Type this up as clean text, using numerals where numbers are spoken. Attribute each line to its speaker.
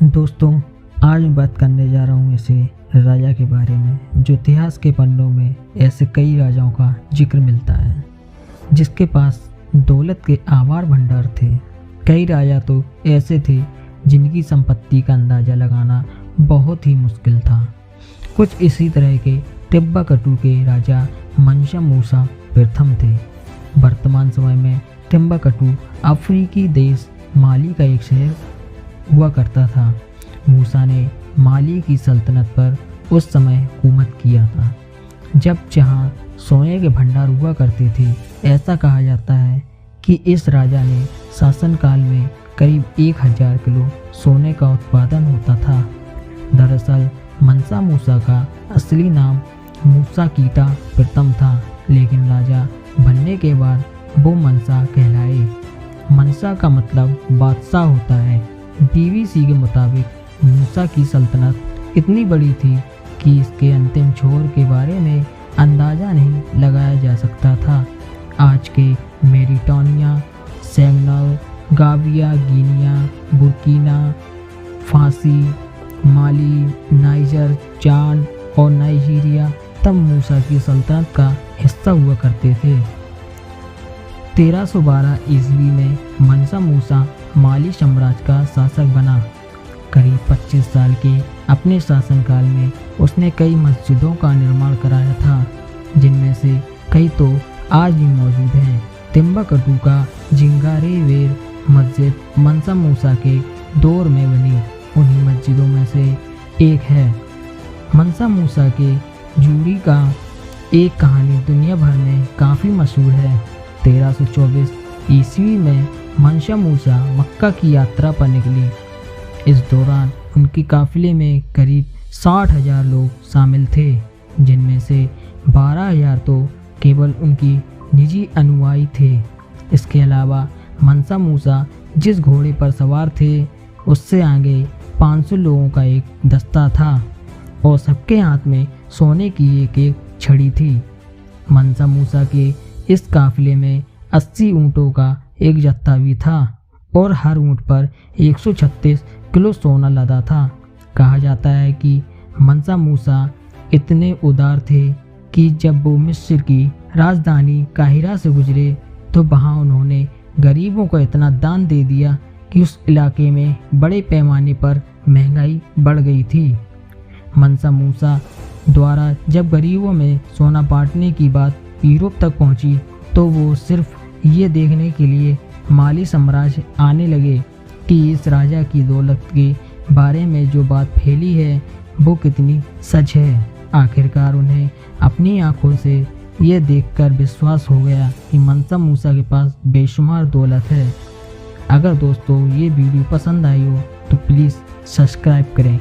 Speaker 1: दोस्तों, आज मैं बात करने जा रहा हूँ ऐसे राजा के बारे में जो इतिहास के पन्नों में ऐसे कई राजाओं का जिक्र मिलता है जिसके पास दौलत के अपार भंडार थे। कई राजा तो ऐसे थे जिनकी संपत्ति का अंदाज़ा लगाना बहुत ही मुश्किल था। कुछ इसी तरह के टिम्बकटू के राजा मंशा मूसा प्रथम थे। वर्तमान समय में टिम्बकटू अफ्रीकी देश माली का एक शहर हुआ करता था। मूसा ने माली की सल्तनत पर उस समय हुकूमत किया था जब जहाँ सोने के भंडार हुआ करते थे। ऐसा कहा जाता है कि इस राजा ने शासनकाल में करीब 1000 किलो सोने का उत्पादन होता था। दरअसल मंसा मूसा का असली नाम मूसा कीटा प्रथम था, लेकिन राजा बनने के बाद वो मंसा कहलाए। मंसा का मतलब बादशाह होता है। BBC के मुताबिक मूसा की सल्तनत इतनी बड़ी थी कि इसके अंतिम छोर के बारे में अंदाज़ा नहीं लगाया जा सकता था। आज के मेरिटानिया, सेनेगल, गाम्बिया, गिनिया, बुर्किना फासी, माली, नाइजर, चाड और नाइजीरिया तब मूसा की सल्तनत का हिस्सा हुआ करते थे। 1312 ईस्वी में मंसा मूसा माली साम्राज्य का शासक बना। करीब 25 साल के अपने शासनकाल में उसने कई मस्जिदों का निर्माण कराया था, जिनमें से कई तो आज भी मौजूद हैं। टिम्बकटू का जिंगारेवेर मस्जिद मंसा मूसा के दौर में बनी उन्हीं मस्जिदों में से एक है। मंसा मूसा के जूरी का एक कहानी दुनिया भर में काफ़ी मशहूर है। 1324 ईस्वी में मंशा मूसा मक्का की यात्रा पर निकली। इस दौरान उनके काफिले में करीब 60,000 लोग शामिल थे, जिनमें से 12,000 तो केवल उनकी निजी अनुयायी थे। इसके अलावा मंसा मूसा जिस घोड़े पर सवार थे उससे आगे 500 लोगों का एक दस्ता था और सबके हाथ में सोने की एक छड़ी थी। मंसा मूसा के इस काफिले में 80 ऊँटों का एक जत्था भी था और हर ऊँट पर 136 किलो सोना लदा था। कहा जाता है कि मंसा मूसा इतने उदार थे कि जब वो मिस्र की राजधानी काहिरा से गुजरे तो वहाँ उन्होंने गरीबों को इतना दान दे दिया कि उस इलाके में बड़े पैमाने पर महंगाई बढ़ गई थी। मंसा मूसा द्वारा जब गरीबों में सोना बांटने की बात यूरोप तक पहुंची तो वो सिर्फ ये देखने के लिए माली साम्राज्य आने लगे कि इस राजा की दौलत के बारे में जो बात फैली है वो कितनी सच है। आखिरकार उन्हें अपनी आंखों से ये देखकर विश्वास हो गया कि मंसा मूसा के पास बेशुमार दौलत है। अगर दोस्तों ये वीडियो पसंद आई हो तो प्लीज़ सब्सक्राइब करें।